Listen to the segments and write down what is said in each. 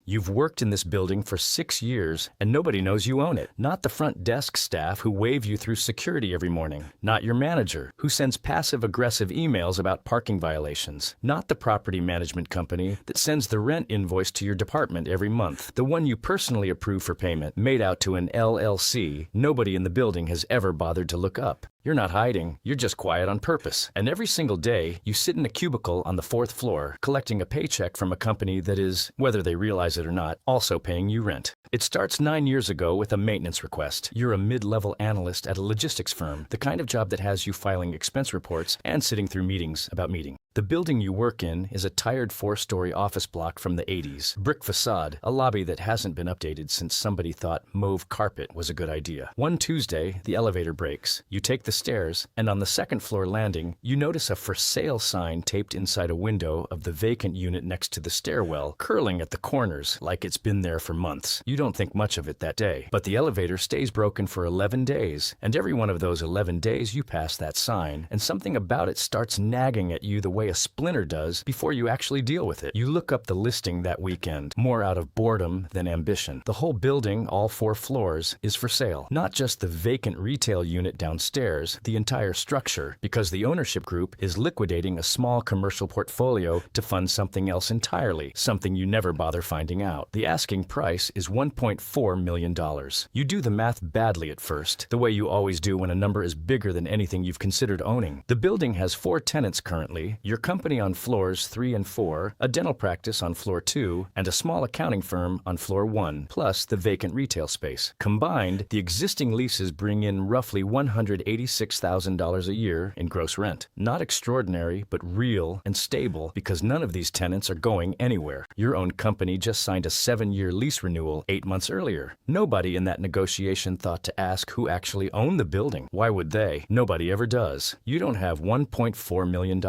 You've worked in this building for 6 years and nobody knows you own it. Not the front desk staff who wave you through security every morning. Not your manager who sends passive-aggressive emails about parking violations. Not the property management company that sends the rent invoice to your department every month. The one you personally approve for payment, made out to an LLC, nobody in the building has ever bothered to look up. You're not hiding, you're just quiet on purpose. And every single day, you sit in a cubicle on the 4th floor, collecting a paycheck from a company that is, whether they realize it or not, also paying you rent. It starts 9 years ago with a maintenance request. You're a mid-level analyst at a logistics firm, the kind of job that has you filing expense reports and sitting through meetings about meeting. The building you work in is a tired 4-story office block from the 80s. Brick facade, a lobby that hasn't been updated since somebody thought mauve carpet was a good idea. One Tuesday, the elevator breaks. You take the stairs, and on the 2nd floor landing, you notice a for sale sign taped inside a window of the vacant unit next to the stairwell, curling at the corners like it's been there for months. You don't think much of it that day, but the elevator stays broken for 11 days, and every one of those 11 days you pass that sign, and something about it starts nagging at you the way a splinter does before you actually deal with it. You look up the listing that weekend, more out of boredom than ambition. The whole building, all 4 floors, is for sale. Not just the vacant retail unit downstairs, the entire structure, because the ownership group is liquidating a small commercial portfolio to fund something else entirely, something you never bother finding out. The asking price is $1.4 million. You do the math badly at first, the way you always do when a number is bigger than anything you've considered owning. The building has 4 tenants currently, your company on floors 3 and 4, a dental practice on floor 2, and a small accounting firm on floor 1, plus the vacant retail space. Combined, the existing leases bring in roughly $186,000 a year in gross rent. Not extraordinary, but real and stable, because none of these tenants are going anywhere. Your own company just signed a 7-year lease renewal 8 months earlier. Nobody in that negotiation thought to ask who actually owned the building. Why would they? Nobody ever does. You don't have $1.4 million.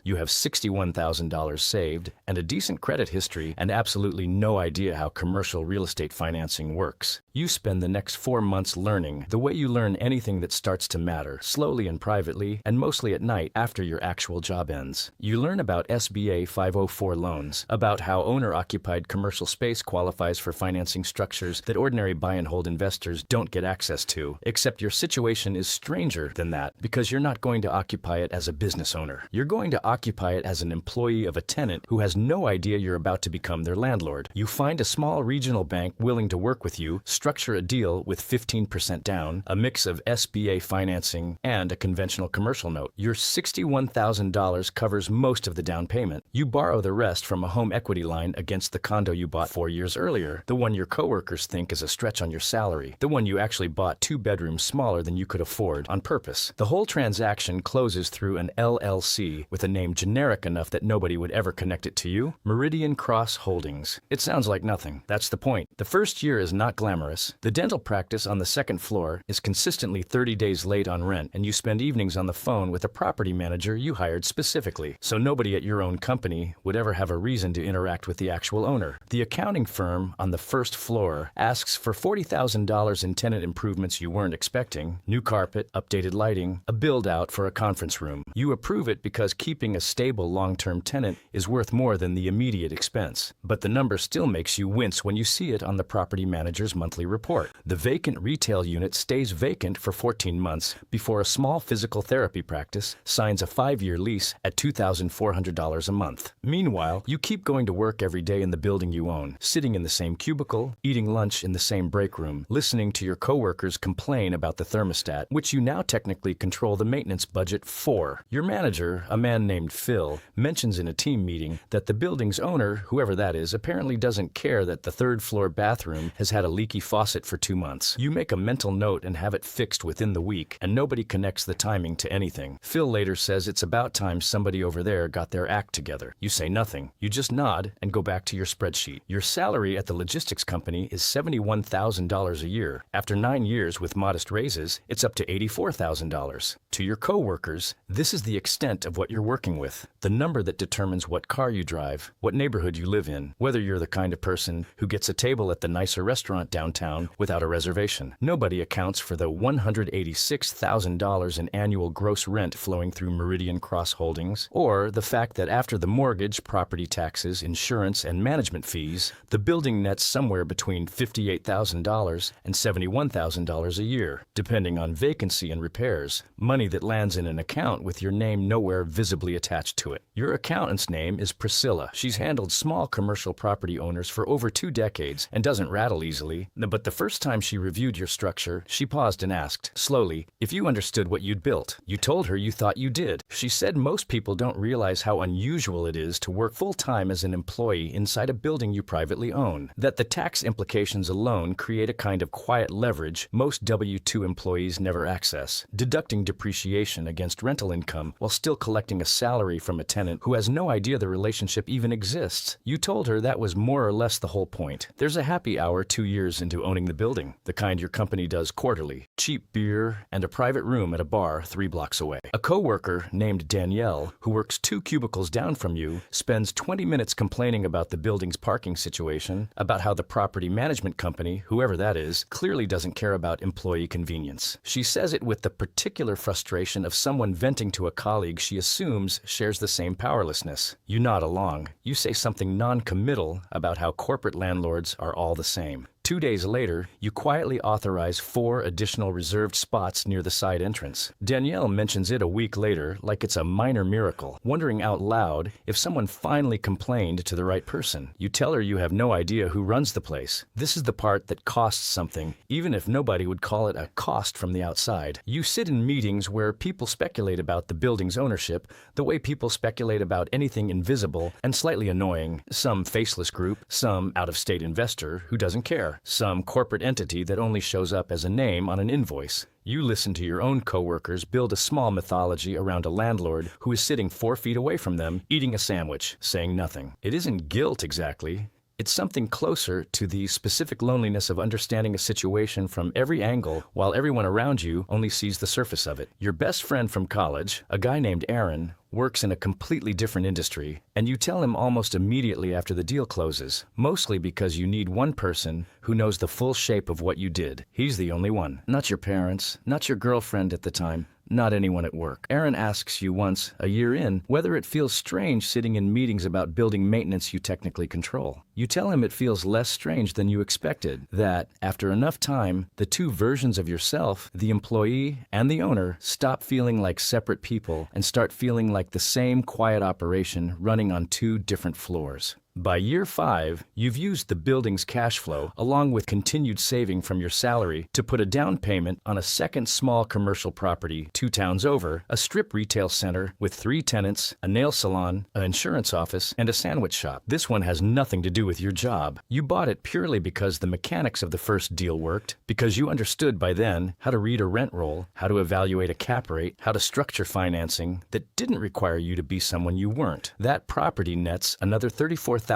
You have $61,000 saved and a decent credit history and absolutely no idea how commercial real estate financing works. You spend the next 4 months learning the way you learn anything that starts to matter, slowly and privately, and mostly at night after your actual job ends. You learn about SBA 504 loans, about how owner-occupied commercial space qualifies for financing structures that ordinary buy-and-hold investors don't get access to, except your situation is stranger than that because you're not going to occupy it as a business owner. You're going to occupy it as an employee of a tenant who has no idea you're about to become their landlord. You find a small regional bank willing to work with you, structure a deal with 15% down, a mix of SBA financing, and a conventional commercial note. Your $61,000 covers most of the down payment. You borrow the rest from a home equity line against the condo you bought 4 years earlier, the one your coworkers think is a stretch on your salary, the one you actually bought 2 bedrooms smaller than you could afford on purpose. The whole transaction closes through an LLC with a name generic enough that nobody would ever connect it to you. Meridian Cross Holdings. It sounds like nothing. That's the point. The first year is not glamorous. The dental practice on the 2nd floor is consistently 30 days late on rent, and you spend evenings on the phone with a property manager you hired specifically, so nobody at your own company would ever have a reason to interact with the actual owner. The accounting firm on the 1st floor asks for $40,000 in tenant improvements you weren't expecting, new carpet, updated lighting, a build-out for a conference room. You approve it because keeping a stable long-term tenant is worth more than the immediate expense. But the number still makes you wince when you see it on the property manager's monthly report. The vacant retail unit stays vacant for 14 months before a small physical therapy practice signs a 5-year lease at $2,400 a month. Meanwhile, you keep going to work every day in the building you own, sitting in the same cubicle, eating lunch in the same break room, listening to your coworkers complain about the thermostat, which you now technically control the maintenance budget for. Your manager, a man named Phil, mentions in a team meeting that the building's owner, whoever that is, apparently doesn't care that the 3rd floor bathroom has had a leaky faucet for 2 months. You make a mental note and have it fixed within the week, and nobody connects the timing to anything. Phil later says it's about time somebody over there got their act together. You say nothing. You just nod and go back to your spreadsheet. Your salary at the logistics company is $71,000 a year. After 9 years with modest raises, it's up to $84,000. To your coworkers, this is the extent of what you're working dealing with, the number that determines what car you drive, what neighborhood you live in, whether you're the kind of person who gets a table at the nicer restaurant downtown without a reservation. Nobody accounts for the $186,000 in annual gross rent flowing through Meridian Cross Holdings, or the fact that after the mortgage, property taxes, insurance, and management fees, the building nets somewhere between $58,000 and $71,000 a year, depending on vacancy and repairs, money that lands in an account with your name nowhere visibly attached to it. Your accountant's name is Priscilla. She's handled small commercial property owners for over 2 decades and doesn't rattle easily, but the first time she reviewed your structure, she paused and asked, slowly, if you understood what you'd built. You told her you thought you did. She said most people don't realize how unusual it is to work full-time as an employee inside a building you privately own, that the tax implications alone create a kind of quiet leverage most W-2 employees never access, deducting depreciation against rental income while still collecting a salary from a tenant who has no idea the relationship even exists. You told her that was more or less the whole point. There's a happy hour 2 years into owning the building, the kind your company does quarterly, cheap beer, and a private room at a bar 3 blocks away. A coworker named Danielle, who works 2 cubicles down from you, spends 20 minutes complaining about the building's parking situation, about how the property management company, whoever that is, clearly doesn't care about employee convenience. She says it with the particular frustration of someone venting to a colleague she assumes shares the same powerlessness. You nod along. You say something non-committal about how corporate landlords are all the same. 2 days later, you quietly authorize 4 additional reserved spots near the side entrance. Danielle mentions it a week later like it's a minor miracle, wondering out loud if someone finally complained to the right person. You tell her you have no idea who runs the place. This is the part that costs something, even if nobody would call it a cost from the outside. You sit in meetings where people speculate about the building's ownership, the way people speculate about anything invisible and slightly annoying, some faceless group, some out-of-state investor who doesn't care, some corporate entity that only shows up as a name on an invoice. You listen to your own coworkers build a small mythology around a landlord who is sitting 4 feet away from them, eating a sandwich, saying nothing. It isn't guilt exactly. It's something closer to the specific loneliness of understanding a situation from every angle while everyone around you only sees the surface of it. Your best friend from college, a guy named Aaron, works in a completely different industry, and you tell him almost immediately after the deal closes, mostly because you need one person who knows the full shape of what you did. He's the only one. Not your parents, not your girlfriend at the time, not anyone at work. Aaron asks you once, a year in, whether it feels strange sitting in meetings about building maintenance you technically control. You tell him it feels less strange than you expected, that, after enough time, the 2 versions of yourself, the employee and the owner, stop feeling like separate people and start feeling like the same quiet operation running on 2 different floors. By year 5, you've used the building's cash flow, along with continued saving from your salary, to put a down payment on a second small commercial property 2 towns over, a strip retail center with 3 tenants, a nail salon, an insurance office, and a sandwich shop. This one has nothing to do with your job. You bought it purely because the mechanics of the first deal worked, because you understood by then how to read a rent roll, how to evaluate a cap rate, how to structure financing that didn't require you to be someone you weren't. That property nets another $34,000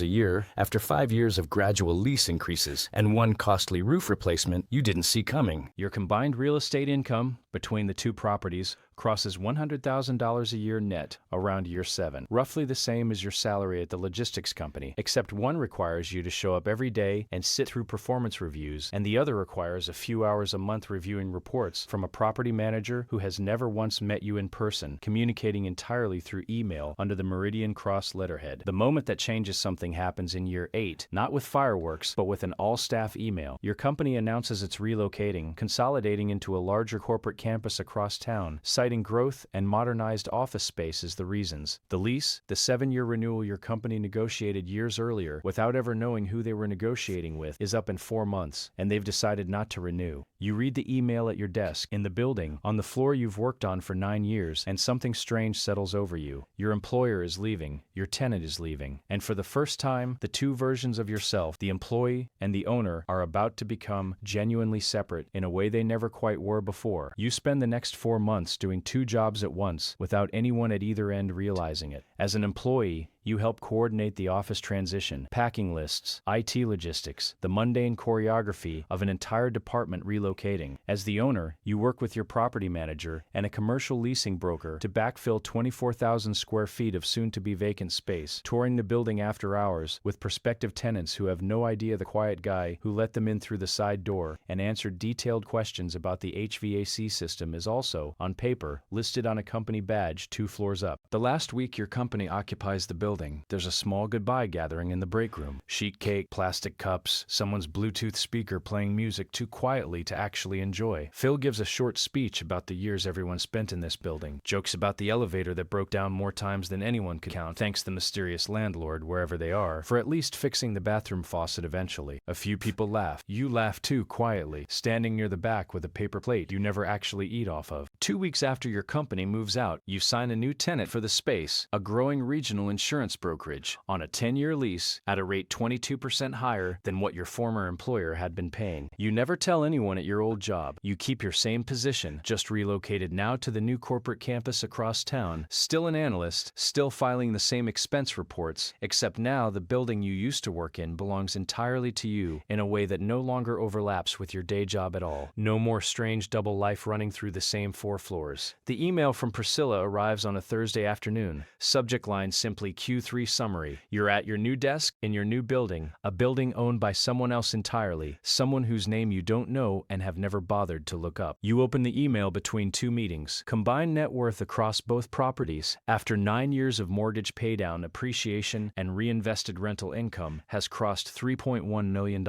a year after 5 years of gradual lease increases and 1 costly roof replacement you didn't see coming. Your combined real estate income between the 2 properties crosses $100,000 a year net around year 7, roughly the same as your salary at the logistics company, except one requires you to show up every day and sit through performance reviews, and the other requires a few hours a month reviewing reports from a property manager who has never once met you in person, communicating entirely through email under the Meridian Cross letterhead. The moment that changes something happens in year 8, not with fireworks, but with an all-staff email. Your company announces it's relocating, consolidating into a larger corporate campus across town, citing growth and modernized office space as the reasons. The lease, the 7-year renewal your company negotiated years earlier without ever knowing who they were negotiating with, is up in 4 months, and they've decided not to renew. You read the email at your desk, in the building, on the floor you've worked on for 9 years, and something strange settles over you. Your employer is leaving, your tenant is leaving, and for the first time, the 2 versions of yourself, the employee and the owner, are about to become genuinely separate in a way they never quite were before. You spend the next 4 months doing 2 jobs at once without anyone at either end realizing it. As an employee, You help coordinate the office transition, packing lists, IT logistics, the mundane choreography of an entire department relocating. As the owner, you work with your property manager and a commercial leasing broker to backfill 24,000 square feet of soon-to-be vacant space, touring the building after hours with prospective tenants who have no idea the quiet guy who let them in through the side door and answered detailed questions about the HVAC system is also, on paper, listed on a company badge 2 floors up. The last week your company occupies the building, there's a small goodbye gathering in the break room. Sheet cake, plastic cups, someone's Bluetooth speaker playing music too quietly to actually enjoy. Phil gives a short speech about the years everyone spent in this building, jokes about the elevator that broke down more times than anyone could count, thanks the mysterious landlord, wherever they are, for at least fixing the bathroom faucet eventually. A few people laugh. You laugh too, quietly, standing near the back with a paper plate you never actually eat off of. 2 weeks after your company moves out, you sign a new tenant for the space, a growing regional insurance brokerage, on a 10-year lease at a rate 22% higher than what your former employer had been paying. You never tell anyone at your old job. You keep your same position, just relocated now to the new corporate campus across town, still an analyst, still filing the same expense reports, except now the building you used to work in belongs entirely to you in a way that no longer overlaps with your day job at all. No more strange double life running through the same 4 floors. The email from Priscilla arrives on a Thursday afternoon. Subject line simply Q3 summary. You're at your new desk in your new building, a building owned by someone else entirely, someone whose name you don't know and have never bothered to look up. You open the email between 2 meetings. Combined net worth across both properties, after 9 years of mortgage paydown, appreciation, and reinvested rental income, has crossed $3.1 million.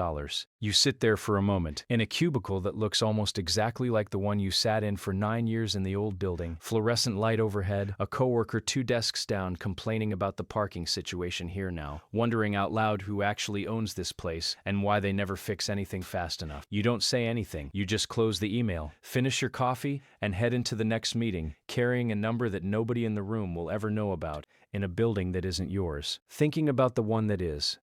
You sit there for a moment, in a cubicle that looks almost exactly like the one you sat in for 9 years in the old building, fluorescent light overhead, a coworker 2 desks down complaining about the parking situation here now, wondering out loud who actually owns this place and why they never fix anything fast enough. You don't say anything, you just close the email, finish your coffee, and head into the next meeting, carrying a number that nobody in the room will ever know about, in a building that isn't yours. Thinking about the one that is,